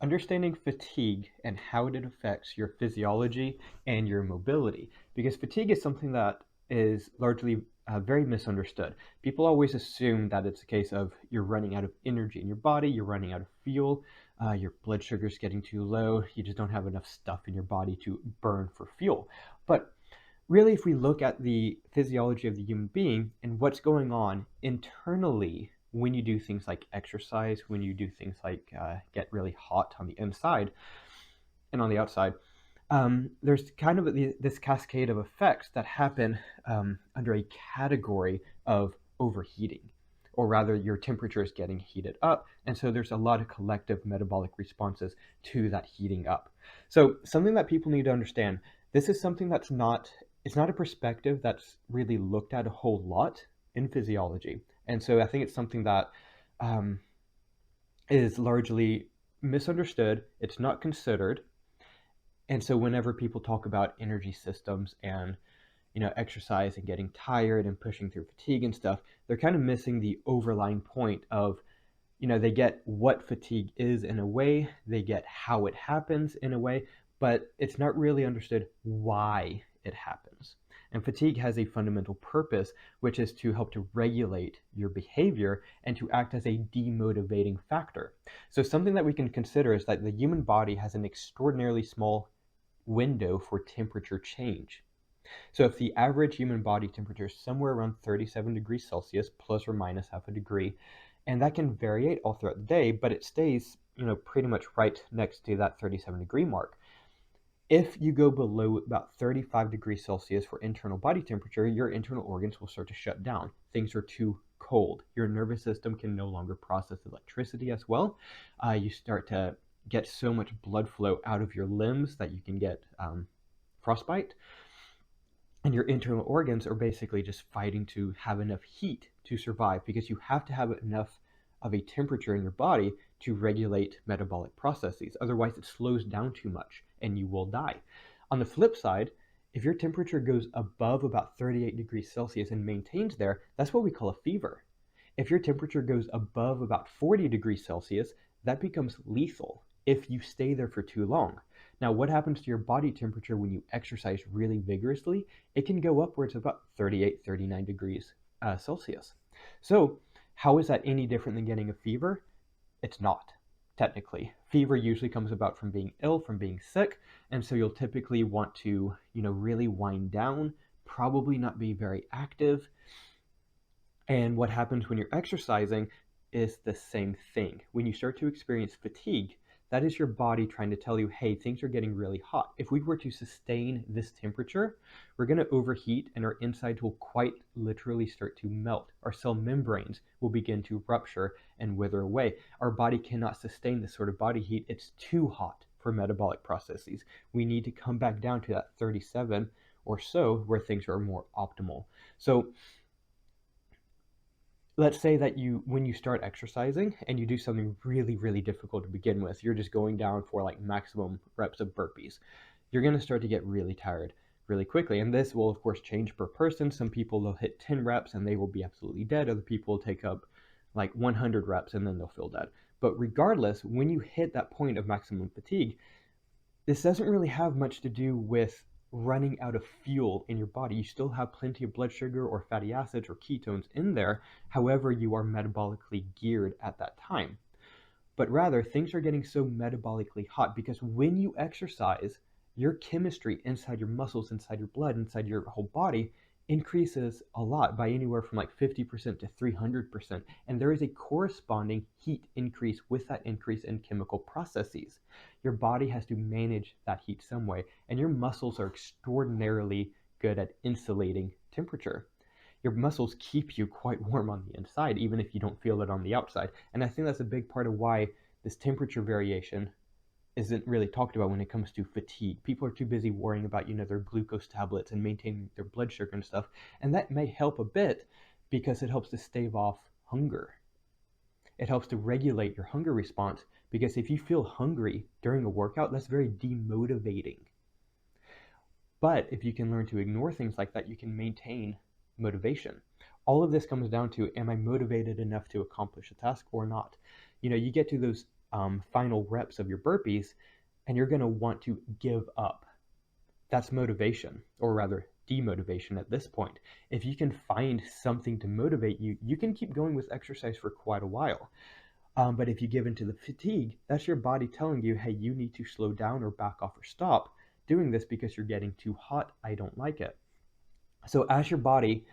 understanding fatigue and how it affects your physiology and your mobility. Because fatigue is something that is largely very misunderstood. People always assume that it's a case of you're running out of energy in your body, you're running out of fuel, your blood sugar's getting too low, you just don't have enough stuff in your body to burn for fuel. But really, if we look at the physiology of the human being and what's going on internally when you do things like exercise, when you do things like get really hot on the inside and on the outside, there's kind of this cascade of effects that happen under a category of overheating, or rather, your temperature is getting heated up, and so there's a lot of collective metabolic responses to that heating up. So, something that people need to understand: this is something that's not it's not a perspective that's really looked at a whole lot in physiology, and so I think it's something that um, is largely misunderstood. It's not considered, and so whenever people talk about energy systems and exercise and getting tired and pushing through fatigue and stuff, they're kind of missing the overlying point of, they get what fatigue is in a way, they get how it happens in a way, but it's not really understood why it happens. And fatigue has a fundamental purpose, which is to help to regulate your behavior and to act as a demotivating factor. So something that we can consider is that the human body has an extraordinarily small window for temperature change. So if the average human body temperature is somewhere around 37 degrees Celsius, plus or minus half a degree, and that can vary all throughout the day, but it stays, pretty much right next to that 37-degree mark. If you go below about 35 degrees Celsius for internal body temperature, your internal organs will start to shut down. Things are too cold. Your nervous system can no longer process electricity as well. You start to get so much blood flow out of your limbs that you can get frostbite. And your internal organs are basically just fighting to have enough heat to survive, because you have to have enough of a temperature in your body to regulate metabolic processes. Otherwise, it slows down too much and you will die. On the flip side, if your temperature goes above about 38 degrees Celsius and maintains there, that's what we call a fever. If your temperature goes above about 40 degrees Celsius, that becomes lethal if you stay there for too long. Now, what happens to your body temperature when you exercise really vigorously? It can go upwards of about 38, 39 degrees Celsius. So, how is that any different than getting a fever? It's not, technically. Fever usually comes about from being ill, from being sick, and so you'll typically want to, really wind down, probably not be very active. And what happens when you're exercising is the same thing. When you start to experience fatigue, that is your body trying to tell you, hey, things are getting really hot. If we were to sustain this temperature, we're going to overheat and our insides will quite literally start to melt. Our cell membranes will begin to rupture and wither away. Our body cannot sustain this sort of body heat. It's too hot for metabolic processes. We need to come back down to that 37 or so where things are more optimal. So let's say that when you start exercising and you do something really, really difficult to begin with, you're just going down for like maximum reps of burpees, you're going to start to get really tired really quickly. And this will, of course, change per person. Some people will hit 10 reps and they will be absolutely dead. Other people will take up like 100 reps and then they'll feel dead. But regardless, when you hit that point of maximum fatigue, this doesn't really have much to do with running out of fuel in your body. You still have plenty of blood sugar or fatty acids or ketones in there. However, you are metabolically geared at that time. But rather, things are getting so metabolically hot because when you exercise, your chemistry inside your muscles, inside your blood, inside your whole body increases a lot, by anywhere from like 50% to 300%. And there is a corresponding heat increase with that increase in chemical processes. Your body has to manage that heat some way, and your muscles are extraordinarily good at insulating temperature. Your muscles keep you quite warm on the inside, even if you don't feel it on the outside. And I think that's a big part of why this temperature variation isn't really talked about when it comes to fatigue. People are too busy worrying about, their glucose tablets and maintaining their blood sugar and stuff. And that may help a bit because it helps to stave off hunger. It helps to regulate your hunger response, because if you feel hungry during a workout, that's very demotivating. But if you can learn to ignore things like that, you can maintain motivation. All of this comes down to, am I motivated enough to accomplish a task or not? You get to those final reps of your burpees, and you're going to want to give up. That's motivation, or rather demotivation at this point. If you can find something to motivate you, you can keep going with exercise for quite a while. But if you give into the fatigue, that's your body telling you, hey, you need to slow down or back off or stop doing this because you're getting too hot. I don't like it. So as your body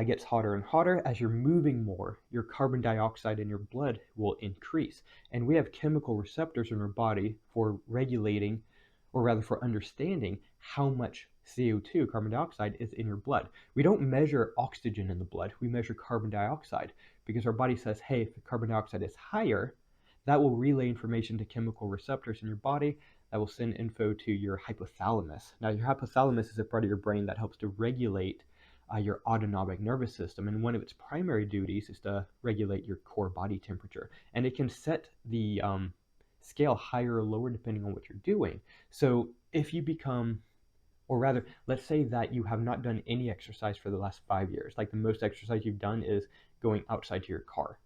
gets hotter and hotter, as you're moving more, your carbon dioxide in your blood will increase. And we have chemical receptors in our body for regulating, or rather for understanding how much CO2, carbon dioxide, is in your blood. We don't measure oxygen in the blood, we measure carbon dioxide because our body says, hey, if the carbon dioxide is higher, that will relay information to chemical receptors in your body that will send info to your hypothalamus. Now, your hypothalamus is a part of your brain that helps to regulate your autonomic nervous system, and one of its primary duties is to regulate your core body temperature. And it can set the scale higher or lower depending on what you're doing. So if you become, or rather, let's say that you have not done any exercise for the last 5 years, like the most exercise you've done is going outside to your car.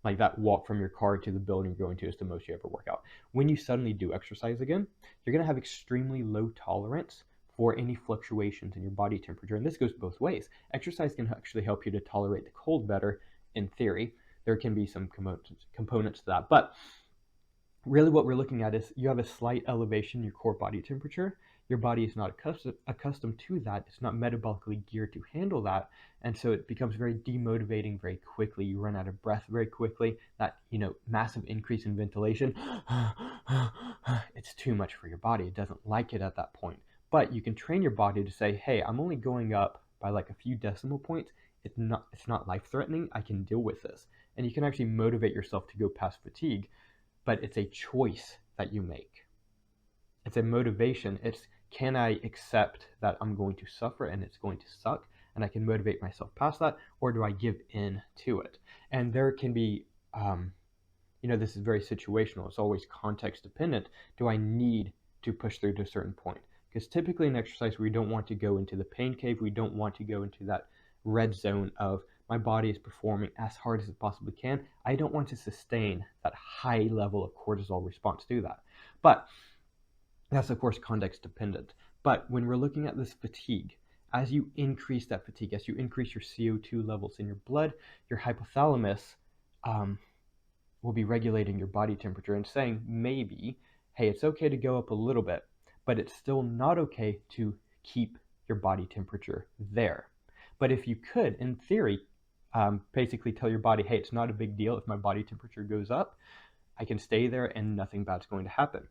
Like that walk from your car to the building you're going to is the most you ever work out. When you suddenly do exercise again, you're going to have extremely low tolerance for any fluctuations in your body temperature. And this goes both ways. Exercise can actually help you to tolerate the cold better in theory. There can be some components to that. But really what we're looking at is you have a slight elevation in your core body temperature. Your body is not accustomed to that. It's not metabolically geared to handle that. And so it becomes very demotivating very quickly. You run out of breath very quickly. That, massive increase in ventilation, it's too much for your body. It doesn't like it at that point. But you can train your body to say, hey, I'm only going up by like a few decimal points. It's not life-threatening. I can deal with this. And you can actually motivate yourself to go past fatigue, but it's a choice that you make. It's a motivation. It's, can I accept that I'm going to suffer and it's going to suck and I can motivate myself past that, or do I give in to it? And there can be, this is very situational. It's always context dependent. Do I need to push through to a certain point? Because typically in exercise, we don't want to go into the pain cave. We don't want to go into that red zone of my body is performing as hard as it possibly can. I don't want to sustain that high level of cortisol response to that. But that's, of course, context dependent. But when we're looking at this fatigue, as you increase that fatigue, as you increase your CO2 levels in your blood, your hypothalamus will be regulating your body temperature and saying maybe, hey, it's okay to go up a little bit, but it's still not okay to keep your body temperature there. But if you could, in theory, basically tell your body, hey, it's not a big deal if my body temperature goes up. I can stay there and nothing bad's going to happen.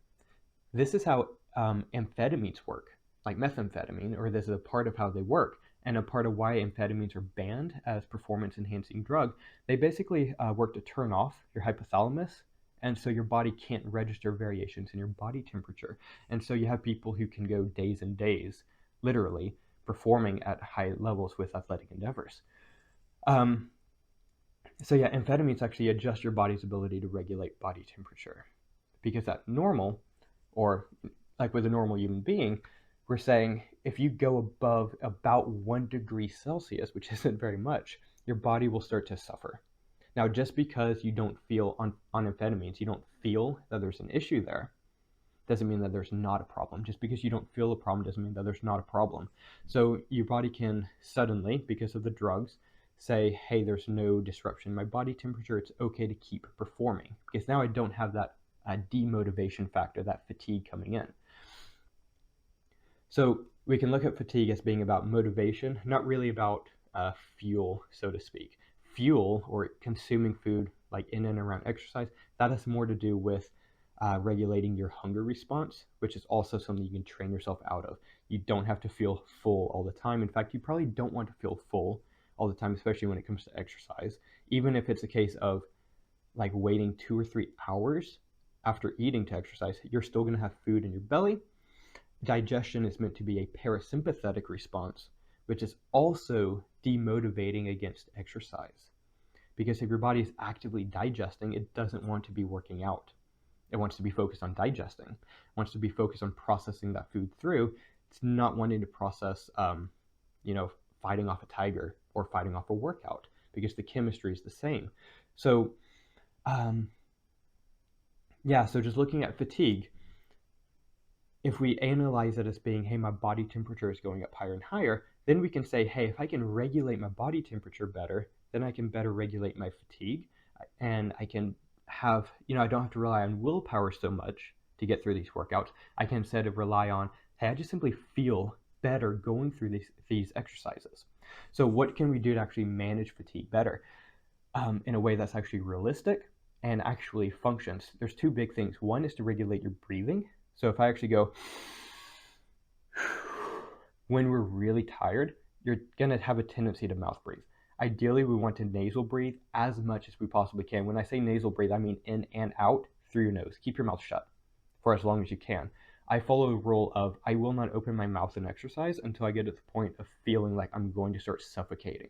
This is how amphetamines work, like methamphetamine, or this is a part of how they work, and a part of why amphetamines are banned as performance-enhancing drug. They basically work to turn off your hypothalamus, and so your body can't register variations in your body temperature. And so you have people who can go days and days, literally, performing at high levels with athletic endeavors. So yeah, amphetamines actually adjust your body's ability to regulate body temperature. Because at normal, or like with a normal human being, we're saying if you go above about 1 degree Celsius, which isn't very much, your body will start to suffer. Now, just because you don't feel on amphetamines, you don't feel that there's an issue there, doesn't mean that there's not a problem. Just because you don't feel a problem doesn't mean that there's not a problem. So your body can suddenly, because of the drugs, say, hey, there's no disruption in my body temperature, it's okay to keep performing. Because now I don't have that demotivation factor, that fatigue coming in. So we can look at fatigue as being about motivation, not really about fuel, so to speak. Fuel, or consuming food like in and around exercise, that has more to do with regulating your hunger response, which is also something you can train yourself out of. You don't have to feel full all the time. In fact, you probably don't want to feel full all the time, especially when it comes to exercise. Even if it's a case of like waiting 2 or 3 hours after eating to exercise, you're still going to have food in your belly. Digestion is meant to be a parasympathetic response, which is also demotivating against exercise. Because if your body is actively digesting, it doesn't want to be working out. It wants to be focused on digesting. It wants to be focused on processing that food through. It's not wanting to process, fighting off a tiger or fighting off a workout, because the chemistry is the same. So Yeah, so just looking at fatigue, if we analyze it as being, hey, my body temperature is going up higher and higher, then we can say, hey, if I can regulate my body temperature better, then I can better regulate my fatigue. And I can have, I don't have to rely on willpower so much to get through these workouts. I can instead of rely on, hey, I just simply feel better going through these exercises. So what can we do to actually manage fatigue better in a way that's actually realistic and actually functions? There's two big things. One is to regulate your breathing. So if I actually go, when we're really tired, you're going to have a tendency to mouth breathe. Ideally, we want to nasal breathe as much as we possibly can. When I say nasal breathe, I mean in and out through your nose. Keep your mouth shut for as long as you can. I follow the rule of I will not open my mouth in exercise until I get to the point of feeling like I'm going to start suffocating.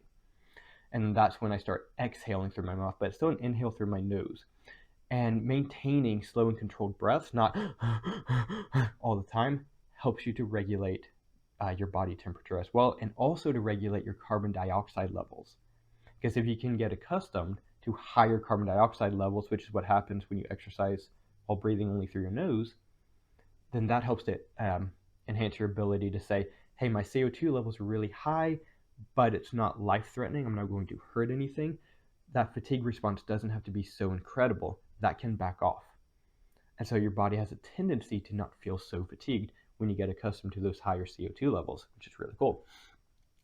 And that's when I start exhaling through my mouth, but it's still an inhale through my nose. And maintaining slow and controlled breaths, not all the time, helps you to regulate your body temperature as well, and also to regulate your carbon dioxide levels. Because if you can get accustomed to higher carbon dioxide levels, which is what happens when you exercise while breathing only through your nose, then that helps to enhance your ability to say, hey, my CO2 levels are really high, but it's not life-threatening. I'm not going to hurt anything. That fatigue response doesn't have to be so incredible. That can back off. And so your body has a tendency to not feel so fatigued when you get accustomed to those higher CO2 levels, which is really cool.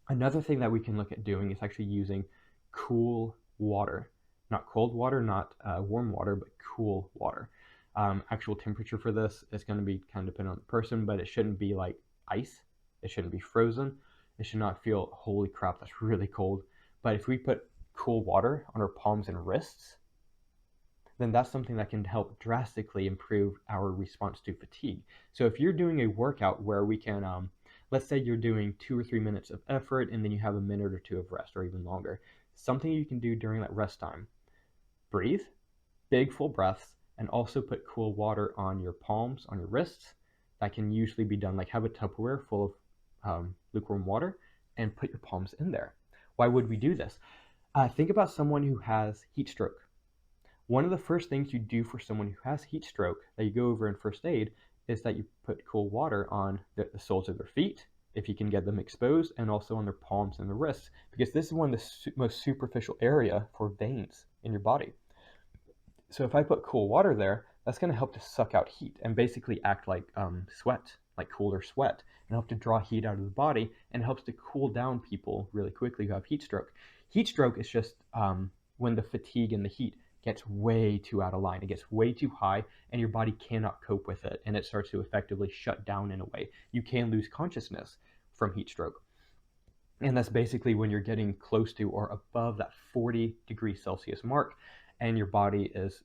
Another thing that we can look at doing is actually using cool water. Not cold water, not warm water, but cool water. Actual temperature for this is going to be kind of dependent on the person, but it shouldn't be like ice. It shouldn't be frozen. It should not feel, holy crap, that's really cold. But if we put cool water on our palms and wrists, then that's something that can help drastically improve our response to fatigue. So if you're doing a workout where we can, let's say you're doing 2 or 3 minutes of effort and then you have a minute or two of rest or even longer, something you can do during that rest time, breathe, big full breaths, and also put cool water on your palms, on your wrists. That can usually be done, like have a Tupperware full of lukewarm water and put your palms in there. Why would we do this? Think about someone who has heat stroke. One of the first things you do for someone who has heat stroke that you go over in first aid is that you put cool water on the soles of their feet, if you can get them exposed, and also on their palms and their wrists, because this is one of the most superficial area for veins in your body. So if I put cool water there, that's going to help to suck out heat and basically act like sweat, like cooler sweat, and help to draw heat out of the body, and helps to cool down people really quickly who have heat stroke. Heat stroke is just when the fatigue and the heat gets way too out of line. It gets way too high and your body cannot cope with it, and it starts to effectively shut down in a way. You can lose consciousness from heat stroke. And that's basically when you're getting close to or above that 40 degrees Celsius mark, and your body is,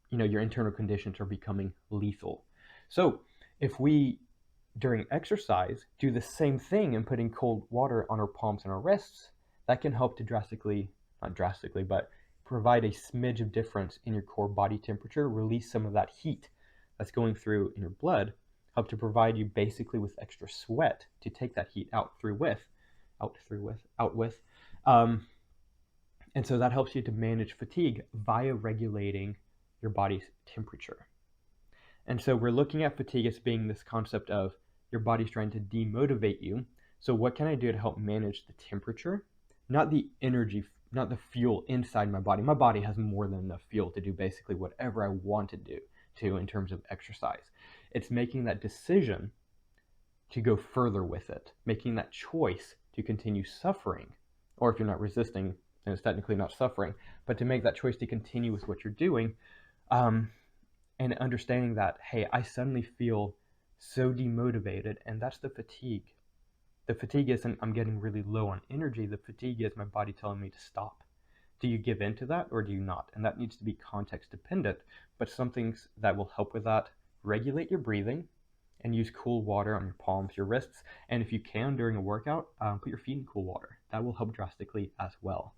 your internal conditions are becoming lethal. So if we, during exercise, do the same thing and putting cold water on our palms and our wrists, that can help to not drastically, but provide a smidge of difference in your core body temperature, release some of that heat that's going through in your blood, help to provide you basically with extra sweat to take that heat out with. And so that helps you to manage fatigue via regulating your body's temperature. And so we're looking at fatigue as being this concept of your body's trying to demotivate you. So what can I do to help manage the temperature? Not the energy, not the fuel inside my body. My body has more than enough fuel to do basically whatever I want to do in terms of exercise. It's making that decision to go further with it, making that choice to continue suffering, or if you're not resisting, then it's technically not suffering, but to make that choice to continue with what you're doing, and understanding that, hey, I suddenly feel so demotivated, and that's the fatigue. The fatigue isn't I'm getting really low on energy. The fatigue is my body telling me to stop. Do you give in to that or do you not? And that needs to be context dependent, but some things that will help with that: regulate your breathing and use cool water on your palms, your wrists, and if you can during a workout, put your feet in cool water. That will help drastically as well.